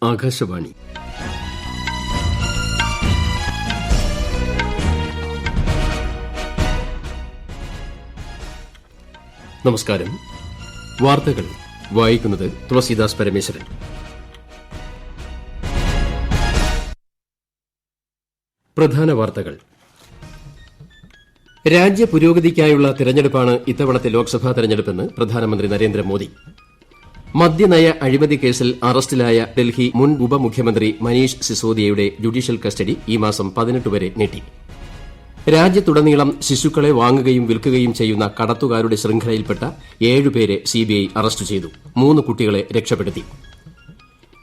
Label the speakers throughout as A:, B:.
A: ആകാശവാണി. നമസ്കാരം. വാർത്തകൾ വായിക്കുന്നത് തുളസീദാസ് പരമേശ്വരൻ. പ്രധാന വാർത്തകൾ. രാജ്യ പുരോഗതിക്കായുള്ള തെരഞ്ഞെടുപ്പാണ് ഇത്തവണത്തെ ലോക്സഭാ തെരഞ്ഞെടുപ്പെന്ന് പ്രധാനമന്ത്രി നരേന്ദ്രമോദി. മദ്യനയ അഴിമതി കേസിൽ അറസ്റ്റിലായ ഡൽഹി മുൻ ഉപമുഖ്യമന്ത്രി മനീഷ് സിസോദിയയുടെ ജുഡീഷ്യൽ കസ്റ്റഡി ഈ മാസം 18 വരെ നീട്ടി. രാജ്യത്തുടനീളം ശിശുക്കളെ വാങ്ങുകയും വിൽക്കുകയും ചെയ്യുന്ന കടത്തുകാരുടെ ശൃംഖലയിൽപ്പെട്ട 7 പേരെ സിബിഐ അറസ്റ്റ് ചെയ്തു. 3 കുട്ടികളെ രക്ഷപ്പെടുത്തി.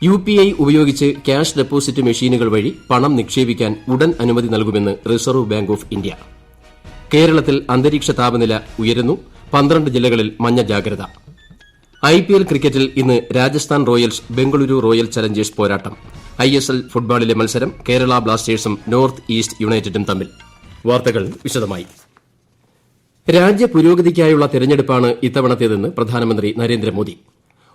A: UPI ഉപയോഗിച്ച് ക്യാഷ് ഡെപ്പോസിറ്റ് മെഷീനുകൾ വഴി പണം നിക്ഷേപിക്കാൻ ഉടൻ അനുമതി നൽകുമെന്ന് റിസർവ് ബാങ്ക് ഓഫ് ഇന്ത്യ. കേരളത്തിൽ അന്തരീക്ഷ താപനില ഉയരുന്നു. 12 ജില്ലകളിൽ മഞ്ഞ ജാഗ്രത. IPL ക്രിക്കറ്റിൽ ഇന്ന് Rajasthan Royals Bengaluru royal Challengers പോരാട്ടം. ISL ഫുട്ബോളിലെ മത്സരം കേരള ബ്ലാസ്റ്റേഴ്സും നോർത്ത് ഈസ്റ്റ് യുണൈറ്റഡും തമ്മിൽ. വാർത്തകൾ വിശദമായി. രാജ്യ പുരോഗതിക്കായുള്ള തെരഞ്ഞെടുപ്പാണ് ഇത്തവണത്തേതെന്ന് പ്രധാനമന്ത്രി നരേന്ദ്രമോദി.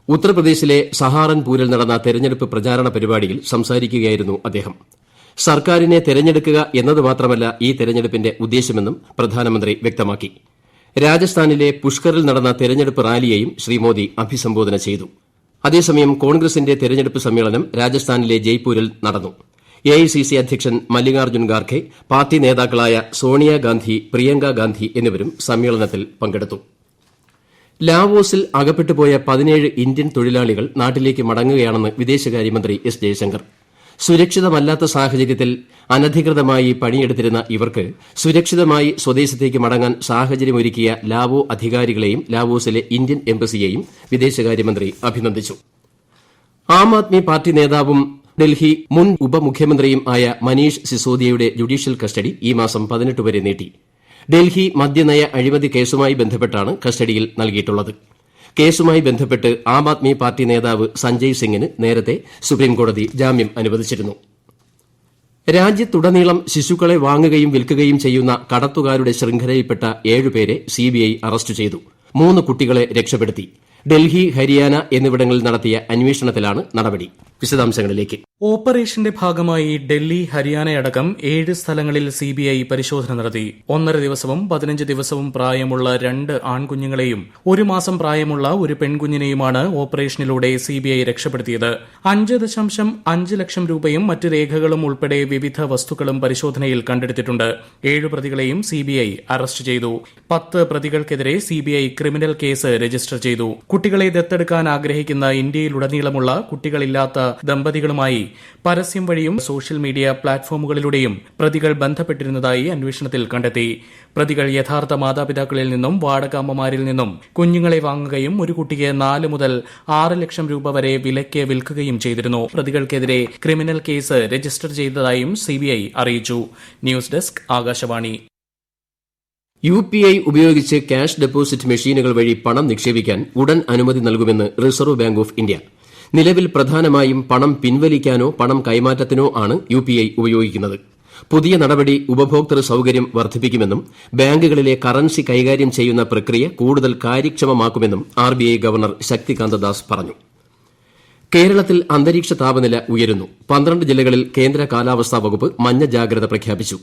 A: ഉത്തർപ്രദേശിലെ സഹാറൻപൂരിൽ നടന്ന തെരഞ്ഞെടുപ്പ് പ്രചാരണ പരിപാടിയിൽ സംസാരിക്കുകയായിരുന്നു അദ്ദേഹം. സർക്കാരിനെ തെരഞ്ഞെടുക്കുക എന്നത് മാത്രമല്ല ഈ തെരഞ്ഞെടുപ്പിന്റെ ഉദ്ദേശമെന്നും പ്രധാനമന്ത്രി വ്യക്തമാക്കി. രാജസ്ഥാനിലെ പുഷ്കറിൽ നടന്ന തെരഞ്ഞെടുപ്പ് റാലിയെയും ശ്രീ മോദി അഭിസംബോധന ചെയ്തു. അതേസമയം കോൺഗ്രസിന്റെ തെരഞ്ഞെടുപ്പ് സമ്മേളനം രാജസ്ഥാനിലെ ജയ്പൂരിൽ നടന്നു. AICC അധ്യക്ഷൻ മല്ലികാർജ്ജുൻ ഖാർഗെ, പാർട്ടി നേതാക്കളായ സോണിയാഗാന്ധി, പ്രിയങ്ക ഗാന്ധി എന്നിവരും സമ്മേളനത്തിൽ പങ്കെടുത്തു. ലാവോസിൽ അകപ്പെട്ടുപോയ 17 ഇന്ത്യൻ തൊഴിലാളികൾ നാട്ടിലേക്ക് മടങ്ങുകയാണെന്ന് വിദേശകാര്യമന്ത്രി എസ് ജയശങ്കർ. സുരക്ഷിതമല്ലാത്ത സാഹചര്യത്തിൽ അനധികൃതമായി പണിയെടുത്തിരുന്ന ഇവർക്ക് സുരക്ഷിതമായി സ്വദേശത്തേക്ക് മടങ്ങാൻ സാഹചര്യമൊരുക്കിയ ലാവോ അധികാരികളെയും ലാവോസിലെ ഇന്ത്യൻ എംബസിയെയും വിദേശകാര്യമന്ത്രി അഭിനന്ദിച്ചു. ആം ആദ്മി പാർട്ടി നേതാവും ഡൽഹി മുൻ ഉപമുഖ്യമന്ത്രിയും ആയ മനീഷ് സിസോദിയയുടെ ജുഡീഷ്യൽ കസ്റ്റഡി ഈ മാസം 18 വരെ നീട്ടി. ഡൽഹി മദ്യനയ അഴിമതി കേസുമായി ബന്ധപ്പെട്ടാണ് കസ്റ്റഡിയിൽ നൽകിയിട്ടുള്ളത്. കേസുമായി ബന്ധപ്പെട്ട് ആം ആദ്മി പാർട്ടി നേതാവ് സഞ്ജയ് സിംഗിന് നേരത്തെ സുപ്രീംകോടതി ജാമ്യം അനുവദിച്ചിരുന്നു. രാജ്യത്തുടനീളം ശിശുക്കളെ വാങ്ങുകയും വിൽക്കുകയും ചെയ്യുന്ന കടത്തുകാരുടെ ശൃംഖലയിൽപ്പെട്ട 7 പേരെ സിബിഐ അറസ്റ്റ് ചെയ്തു. 3 കുട്ടികളെ രക്ഷപ്പെടുത്തി. ഡൽഹി, ഹരിയാന എന്നിവിടങ്ങളിൽ നടത്തിയ അന്വേഷണത്തിലാണ് നടപടി. വിശദാംശങ്ങളിലേക്ക്.
B: ഓപ്പറേഷന്റെ ഭാഗമായി ഡൽഹി, ഹരിയാനയടക്കം 7 സ്ഥലങ്ങളിൽ സിബിഐ പരിശോധന നടത്തി. 1.5 ദിവസവും 15 ദിവസവും പ്രായമുള്ള 2 ആൺകുഞ്ഞുങ്ങളെയും 1 മാസം പ്രായമുള്ള ഒരു പെൺകുഞ്ഞിനെയുമാണ് ഓപ്പറേഷനിലൂടെ സിബിഐ രക്ഷപ്പെടുത്തിയത്. 5.5 ലക്ഷം രൂപയും മറ്റ് രേഖകളും ഉൾപ്പെടെ വിവിധ വസ്തുക്കളും പരിശോധനയിൽ കണ്ടെടുത്തിട്ടുണ്ട്. 7 പ്രതികളെയും സിബിഐ അറസ്റ്റ് ചെയ്തു. 10 പ്രതികൾക്കെതിരെ സിബിഐ ക്രിമിനൽ കേസ് രജിസ്റ്റർ ചെയ്തു. കുട്ടികളെ ദത്തെടുക്കാൻ ആഗ്രഹിക്കുന്ന ഇന്ത്യയിലുടനീളമുള്ള കുട്ടികളില്ലാത്ത ദമ്പതികളുമായി പരസ്യം വഴിയും സോഷ്യൽ മീഡിയ പ്ലാറ്റ്ഫോമുകളിലൂടെയും പ്രതികൾ ബന്ധപ്പെട്ടിരുന്നതായി അന്വേഷണത്തിൽ കണ്ടെത്തി. പ്രതികൾ യഥാർത്ഥ മാതാപിതാക്കളിൽ നിന്നും വാടകാമ്മമാരിൽ നിന്നും കുഞ്ഞുങ്ങളെ വാങ്ങുകയും ഒരു കുട്ടിക്ക് 4 മുതൽ 6 ലക്ഷം രൂപ വരെ വിലയ്ക്ക് വിൽക്കുകയും ചെയ്തിരുന്നു. പ്രതികൾക്കെതിരെ ക്രിമിനൽ കേസ് രജിസ്റ്റർ ചെയ്തതായും സിബിഐ അറിയിച്ചു. News desk, Akashvani.
A: UPI ഉപയോഗിച്ച് ക്യാഷ് ഡെപ്പോസിറ്റ് മെഷീനുകൾ വഴി പണം നിക്ഷേപിക്കാൻ ഉടൻ അനുമതി നൽകുമെന്ന് റിസർവ് ബാങ്ക് ഓഫ് ഇന്ത്യ. നിലവിൽ പ്രധാനമായും പണം പിൻവലിക്കാനോ പണം കൈമാറ്റത്തിനോ ആണ് UPI ഉപയോഗിക്കുന്നത്. പുതിയ നടപടി ഉപഭോക്തൃ സൌകര്യം വർദ്ധിപ്പിക്കുമെന്നും ബാങ്കുകളിലെ കറൻസി കൈകാര്യം ചെയ്യുന്ന പ്രക്രിയ കൂടുതൽ കാര്യക്ഷമമാക്കുമെന്നും RBI ഗവർണർ ശക്തികാന്ത ദാസ് പറഞ്ഞു. കേരളത്തിൽ അന്തരീക്ഷ താപനില ഉയരുന്നു. 12 ജില്ലകളിൽ കേന്ദ്ര കാലാവസ്ഥാ വകുപ്പ് മഞ്ഞ ജാഗ്രത പ്രഖ്യാപിച്ചു.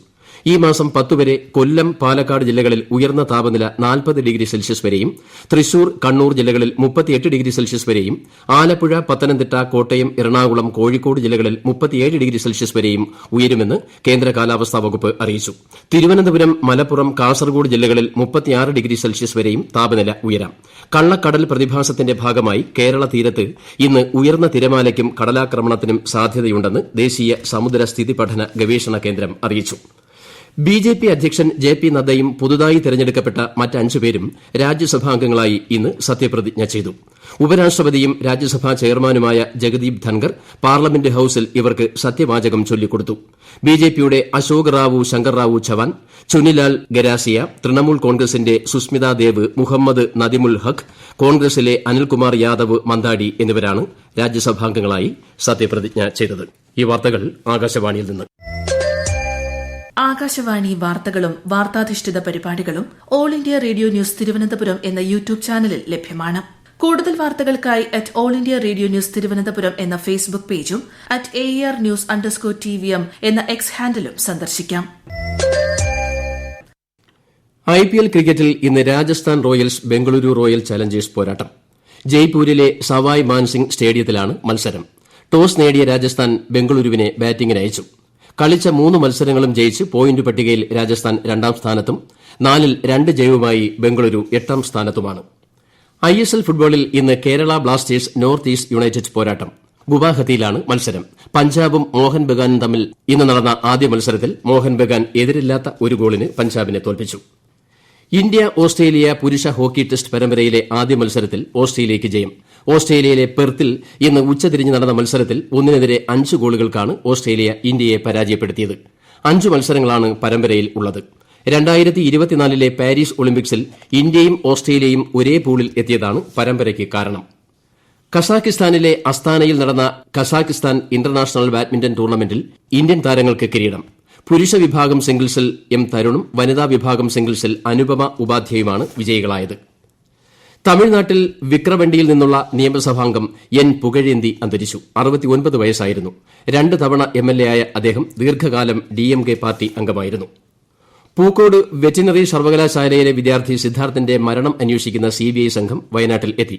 A: ഈ മാസം 10 വരെ കൊല്ലം, പാലക്കാട് ജില്ലകളിൽ ഉയർന്ന താപനില 40 ഡിഗ്രി സെൽഷ്യസ് വരെയും, തൃശൂർ, കണ്ണൂർ ജില്ലകളിൽ 38 ഡിഗ്രി സെൽഷ്യസ് വരെയും, ആലപ്പുഴ, പത്തനംതിട്ട, കോട്ടയം, എറണാകുളം, കോഴിക്കോട് ജില്ലകളിൽ 37 ഡിഗ്രി സെൽഷ്യസ് വരെയും ഉയരുമെന്ന് കേന്ദ്ര കാലാവസ്ഥാ വകുപ്പ് അറിയിച്ചു. തിരുവനന്തപുരം, മലപ്പുറം, കാസർഗോഡ് ജില്ലകളിൽ 36 ഡിഗ്രി സെൽഷ്യസ് വരെയും താപനില ഉയരാം. കള്ളക്കടൽ പ്രതിഭാസത്തിന്റെ ഭാഗമായി കേരള തീരത്ത് ഇന്ന് ഉയർന്ന തിരമാലയ്ക്കും കടലാക്രമണത്തിനും സാധ്യതയുണ്ടെന്ന് ദേശീയ സമുദ്ര സ്ഥിതി പഠന ഗവേഷണ കേന്ദ്രം അറിയിച്ചു. BJP അധ്യക്ഷൻ JP നദ്ദയും പുതുതായി തെരഞ്ഞെടുക്കപ്പെട്ട മറ്റ് 5 പേരും രാജ്യസഭാംഗങ്ങളായി ഇന്ന് സത്യപ്രതിജ്ഞ ചെയ്തു. ഉപരാഷ്ട്രപതിയും രാജ്യസഭാ ചെയർമാനുമായ ജഗദീപ് ധൻകർ പാർലമെന്റ് ഹൌസിൽ ഇവർക്ക് സത്യവാചകം ചൊല്ലിക്കൊടുത്തു. BJPയുടെ അശോക് റാവു ശങ്കർ റാവു ചവാൻ, ചുനിലാൽ ഗരാസിയ, തൃണമൂൽ കോൺഗ്രസിന്റെ സുസ്മിത ദേവ്, മുഹമ്മദ് നദിമുൽ ഹഖ്, കോൺഗ്രസിലെ അനിൽകുമാർ യാദവ് മന്ദാടി എന്നിവരാണ് രാജ്യസഭാംഗങ്ങളായി സത്യപ്രതിജ്ഞ ചെയ്തത്. ഈ വാർത്തകൾ ആകാശവാണിയിൽ നിന്ന്.
C: ആകാശവാണി വാർത്തകളും വാർത്താധിഷ്ഠിത പരിപാടികളും all India radio news Thiruvananthapuram എന്ന യൂട്യൂബ് ചാനലിൽ ലഭ്യമാണ്. കൂടുതൽ വാർത്തകൾക്കായി @AllIndiaRadioNews തിരുവനന്തപുരം എന്ന ഫേസ്ബുക്ക് പേജും @ARNews_TVM എന്ന എക്സ് ഹാൻഡിലും സന്ദർശിക്കാം.
A: IPL ക്രിക്കറ്റിൽ ഇന്ന് Rajasthan Royals Bengaluru royal Challengers പോരാട്ടം. ജയ്പൂരിലെ സവായ് മാൻസിംഗ് സ്റ്റേഡിയത്തിലാണ് മത്സരം. ടോസ് നേടിയ രാജസ്ഥാൻ ബംഗളൂരുവിനെ ബാറ്റിംഗിന് അയച്ചു. കളിച്ച 3 മത്സരങ്ങളും ജയിച്ച് പോയിന്റ് പട്ടികയിൽ രാജസ്ഥാൻ 2ാം സ്ഥാനത്തും 4-ൽ 2 ജയവുമായി ബംഗളൂരു 8ാം സ്ഥാനത്തുമാണ്. ISL ഫുട്ബോളിൽ ഇന്ന് Kerala Blasters north east United പോരാട്ടം. ഗുവാഹത്തിയിലാണ് മത്സരം. പഞ്ചാബും മോഹൻ ബഗാനും തമ്മിൽ ഇന്ന് നടന്ന ആദ്യ മത്സരത്തിൽ മോഹൻ ബഗാൻ എതിരില്ലാത്ത 1 ഗോളിന് പഞ്ചാബിനെ തോൽപ്പിച്ചു. ഇന്ത്യ ഓസ്ട്രേലിയ പുരുഷ ഹോക്കി ടെസ്റ്റ് പരമ്പരയിലെ ആദ്യ മത്സരത്തിൽ ഓസ്ട്രേലിയയ്ക്ക് ജയം. ഓസ്ട്രേലിയയിലെ പെർത്തിൽ ഇന്ന് ഉച്ചതിരിഞ്ഞ് നടന്ന മത്സരത്തിൽ 1-നെതിരെ 5 ഗോളുകൾക്കാണ് ഓസ്ട്രേലിയ ഇന്ത്യയെ പരാജയപ്പെടുത്തിയത്. 5 മത്സരങ്ങളാണ് പരമ്പരയിൽ ഉള്ളത്. 2024 പാരീസ് ഒളിമ്പിക്സിൽ ഇന്ത്യയും ഓസ്ട്രേലിയയും ഒരേ പൂളിൽ എത്തിയതാണ് പരമ്പരയ്ക്ക് കാരണം. കസാഖിസ്ഥാനിലെ അസ്താനയിൽ നടന്ന കസാഖിസ്ഥാൻ ഇന്റർനാഷണൽ ബാഡ്മിന്റൺ ടൂർണമെന്റിൽ ഇന്ത്യൻ താരങ്ങൾക്ക് കിരീടം. പുരുഷ വിഭാഗം സിംഗിൾസിൽ തരുണും വനിതാ വിഭാഗം സിംഗിൾസിൽ അനുപമ ഉപാധ്യായുമാണ് വിജയികളായത്. തമിഴ്നാട്ടിൽ വിക്രവണ്ടിയിൽ നിന്നുള്ള നിയമസഭാംഗം എൻ പുകഴേന്തി അന്തരിച്ചു. 69 വയസ്സായിരുന്നു. 2 തവണ MLA ആയ അദ്ദേഹം ദീർഘകാലം DMK പാർട്ടി അംഗമായിരുന്നു. പൂക്കോട് വെറ്റിനറി സർവകലാശാലയിലെ വിദ്യാർത്ഥി സിദ്ധാർത്ഥിന്റെ മരണം അന്വേഷിക്കുന്ന CBI സംഘം വയനാട്ടിൽ എത്തി.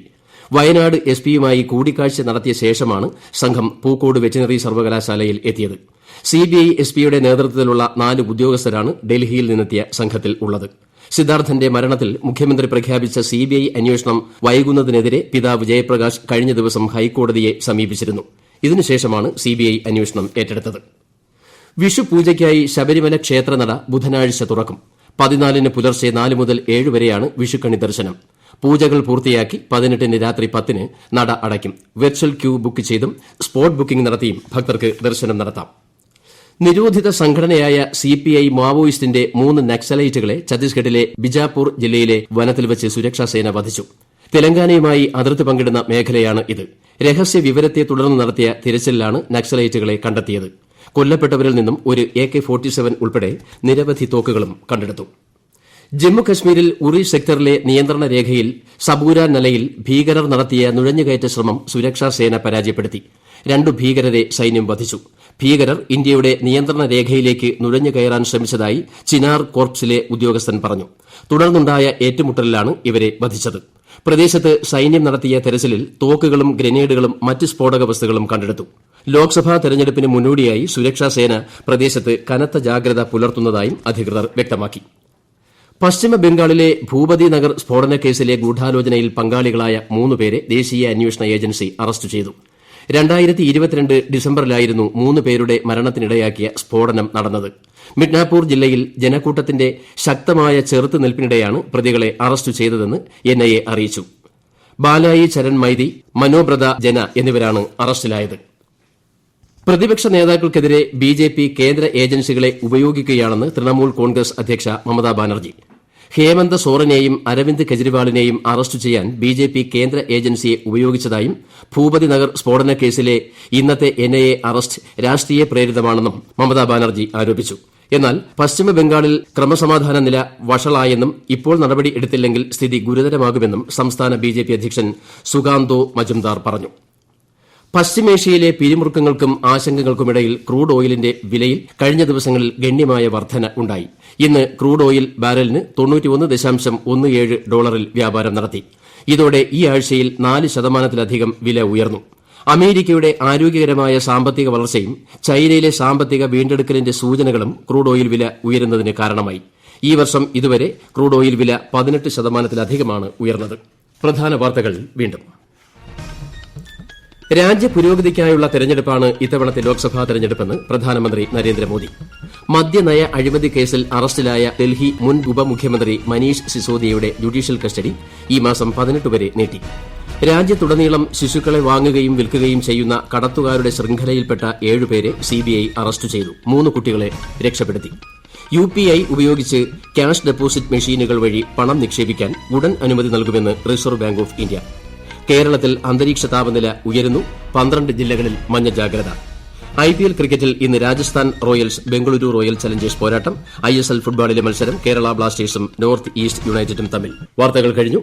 A: വയനാട് SPയുമായി കൂടിക്കാഴ്ച നടത്തിയ ശേഷമാണ് സംഘം പൂക്കോട് വെറ്റിനറി സർവകലാശാലയിൽ എത്തിയത്. CBI SPയുടെ നേതൃത്വത്തിലുള്ള 4 ഉദ്യോഗസ്ഥരാണ് ഡൽഹിയിൽ നിന്നെത്തിയ സംഘത്തിൽ ഉള്ളത്. സിദ്ധാർത്ഥന്റെ മരണത്തിൽ മുഖ്യമന്ത്രി പ്രഖ്യാപിച്ച CBI അന്വേഷണം വൈകുന്നതിനെതിരെ പിതാവ് ജയപ്രകാശ് കഴിഞ്ഞ ദിവസം ഹൈക്കോടതിയെ സമീപിച്ചിരുന്നു. ഇതിനുശേഷമാണ് CBI അന്വേഷണം ഏറ്റെടുത്തത്. വിഷു പൂജയ്ക്കായി ശബരിമല ക്ഷേത്രനട ബുധനാഴ്ച തുറക്കും. 14-ന് പുലർച്ചെ 4 മുതൽ 7 വരെയാണ് വിഷുക്കണി ദർശനം. പൂജകൾ പൂർത്തിയാക്കി 18-ന് രാത്രി 10-ന് നട അടയ്ക്കും. വെർച്വൽ ക്യൂ ബുക്ക് ചെയ്തും സ്പോട്ട് ബുക്കിംഗ് നടത്തിയും ഭക്തർക്ക് ദർശനം നടത്താം. നിരോധിത സംഘടനയായ CPI മാവോയിസ്റ്റിന്റെ 3 നക്സലൈറ്റുകളെ ഛത്തീസ്ഗഡിലെ ബിജാപൂർ ജില്ലയിലെ വനത്തിൽ വെച്ച് സുരക്ഷാസേന വധിച്ചു. തെലങ്കാനയുമായി അതിർത്തി പങ്കിടുന്ന മേഖലയാണ് ഇത്. രഹസ്യ വിവരത്തെ തുടർന്ന് നടത്തിയ തിരച്ചിലിലാണ് നക്സലൈറ്റുകളെ കണ്ടെത്തിയത്. കൊല്ലപ്പെട്ടവരിൽ നിന്നും ഒരു AK-47 ഉൾപ്പെടെ നിരവധി തോക്കുകളും കണ്ടെടുത്തു. ജമ്മുകശ്മീരിൽ ഉറി സെക്ടറിലെ നിയന്ത്രണ രേഖയിൽ സബൂര നലയിൽ ഭീകരർ നടത്തിയ നുഴഞ്ഞുകയറ്റ ശ്രമം സുരക്ഷാസേന പരാജയപ്പെടുത്തി. 2 ഭീകരരെ സൈന്യം വധിച്ചു. ഭീകരർ ഇന്ത്യയുടെ നിയന്ത്രണ രേഖയിലേക്ക് നുഴഞ്ഞുകയറാൻ ശ്രമിച്ചതായി ചിനാർ കോർപ്സിലെ ഉദ്യോഗസ്ഥൻ പറഞ്ഞു. തുടർന്നുണ്ടായ ഏറ്റുമുട്ടലിലാണ് ഇവരെ വധിച്ചത്. പ്രദേശത്ത് സൈന്യം നടത്തിയ തെരച്ചിലിൽ തോക്കുകളും ഗ്രനേഡുകളും മറ്റ് സ്ഫോടക വസ്തുക്കളും കണ്ടെടുത്തു. ലോക്സഭാ തെരഞ്ഞെടുപ്പിന് മുന്നോടിയായി സുരക്ഷാസേന പ്രദേശത്ത് കനത്ത ജാഗ്രത പുലർത്തുന്നതായും അധികൃതർ വ്യക്തമാക്കി. പശ്ചിമ ബംഗാളിലെ ഭൂപതി നഗർ സ്ഫോടനക്കേസിലെ ഗൂഢാലോചനയിൽ പങ്കാളികളായ 3 പേരെ ദേശീയ അന്വേഷണ ഏജൻസി അറസ്റ്റ് ചെയ്തു. 2022 ഡിസംബറിലായിരുന്നു 3 പേരുടെ മരണത്തിനിടയാക്കിയ സ്ഫോടനം നടന്നത്. മിഡ്നാപൂർ ജില്ലയിൽ ജനക്കൂട്ടത്തിന്റെ ശക്തമായ ചെറുത്തുനിൽപ്പിനിടെയാണ് പ്രതികളെ അറസ്റ്റ് ചെയ്തതെന്ന് NIA അറിയിച്ചു. ബാലായി ചരൺ മൈതി, മനോബ്രത ജന എന്നിവരാണ് അറസ്റ്റിലായത്. പ്രതിപക്ഷ നേതാക്കൾക്കെതിരെ BJP കേന്ദ്ര ഏജൻസികളെ ഉപയോഗിക്കുകയാണെന്ന് തൃണമൂൽ കോൺഗ്രസ് അധ്യക്ഷ മമതാ ബാനർജി. ഹേമന്ത് സോറനെയും അരവിന്ദ് കെജ്രിവാളിനെയും അറസ്റ്റ് ചെയ്യാൻ BJP കേന്ദ്ര ഏജൻസിയെ ഉപയോഗിച്ചതായും ഭൂപതി നഗർ സ്ഫോടന കേസിലെ ഇന്നത്തെ NIA അറസ്റ്റ് രാഷ്ട്രീയ പ്രേരിതമാണെന്നും മമതാ ബാനർജി ആരോപിച്ചു. എന്നാൽ പശ്ചിമബംഗാളിൽ ക്രമസമാധാന നില വഷളായെന്നും ഇപ്പോൾ നടപടി എടുത്തില്ലെങ്കിൽ സ്ഥിതി ഗുരുതരമാകുമെന്നും സംസ്ഥാന BJP അധ്യക്ഷൻ സുകാന്തോ മജുംദാർ പറഞ്ഞു. പശ്ചിമേഷ്യയിലെ പിരിമുറുക്കങ്ങൾക്കും ആശങ്കകൾക്കുമിടയിൽ ക്രൂഡ് ഓയിലിന്റെ വിലയിൽ കഴിഞ്ഞ ദിവസങ്ങളിൽ ഗണ്യമായ വർധന ഉണ്ടായി. ഇന്ന് ക്രൂഡ് ഓയിൽ ബാരലിന് $91.17 വ്യാപാരം നടത്തി. ഇതോടെ ഈ ആഴ്ചയിൽ 4% വില ഉയർന്നു. അമേരിക്കയുടെ ആരോഗ്യകരമായ സാമ്പത്തിക വളർച്ചയും ചൈനയിലെ സാമ്പത്തിക വീണ്ടെടുക്കലിന്റെ സൂചനകളും ക്രൂഡ് ഓയിൽ വില ഉയരുന്നതിന് കാരണമായി. ഈ വർഷം ഇതുവരെ ക്രൂഡ് ഓയിൽ വില 18% ഉയർന്നത്. പ്രധാന വാർത്തകൾ വീണ്ടും. രാജ്യപുരോഗതിക്കായുള്ള തെരഞ്ഞെടുപ്പാണ് ഇത്തവണത്തെ ലോക്സഭാ തെരഞ്ഞെടുപ്പെന്ന് പ്രധാനമന്ത്രി നരേന്ദ്രമോദി. മദ്യനയ അഴിമതി കേസിൽ അറസ്റ്റിലായ ഡൽഹി മുൻ ഉപമുഖ്യമന്ത്രി മനീഷ് സിസോദിയയുടെ ജുഡീഷ്യൽ കസ്റ്റഡി ഈ മാസം 18 വരെ നീട്ടി. രാജ്യത്തുടനീളം ശിശുക്കളെ വാങ്ങുകയും വിൽക്കുകയും ചെയ്യുന്ന കടത്തുകാരുടെ ശൃംഖലയിൽപ്പെട്ട 7 പേരെ CBI അറസ്റ്റ് ചെയ്തു. 3 കുട്ടികളെ രക്ഷപ്പെടുത്തി. UPI ഉപയോഗിച്ച് ക്യാഷ് ഡെപ്പോസിറ്റ് മെഷീനുകൾ വഴി പണം നിക്ഷേപിക്കാൻ ഉടൻ അനുമതി നൽകുമെന്ന് റിസർവ് ബാങ്ക് ഓഫ് ഇന്ത്യ. കേരളത്തിൽ അന്തരീക്ഷ താപനില ഉയരുന്നു. 12 ജില്ലകളിൽ മഞ്ഞ ജാഗ്രത. IPL ക്രിക്കറ്റിൽ ഇന്ന് Rajasthan Royals Bengaluru royal Challengers പോരാട്ടം. ISL ഫുട്ബോളിലെ മത്സരം കേരള ബ്ലാസ്റ്റേഴ്സും നോർത്ത് ഈസ്റ്റ് യുണൈറ്റഡും തമ്മിൽ. വാർത്തകൾ കഴിഞ്ഞു.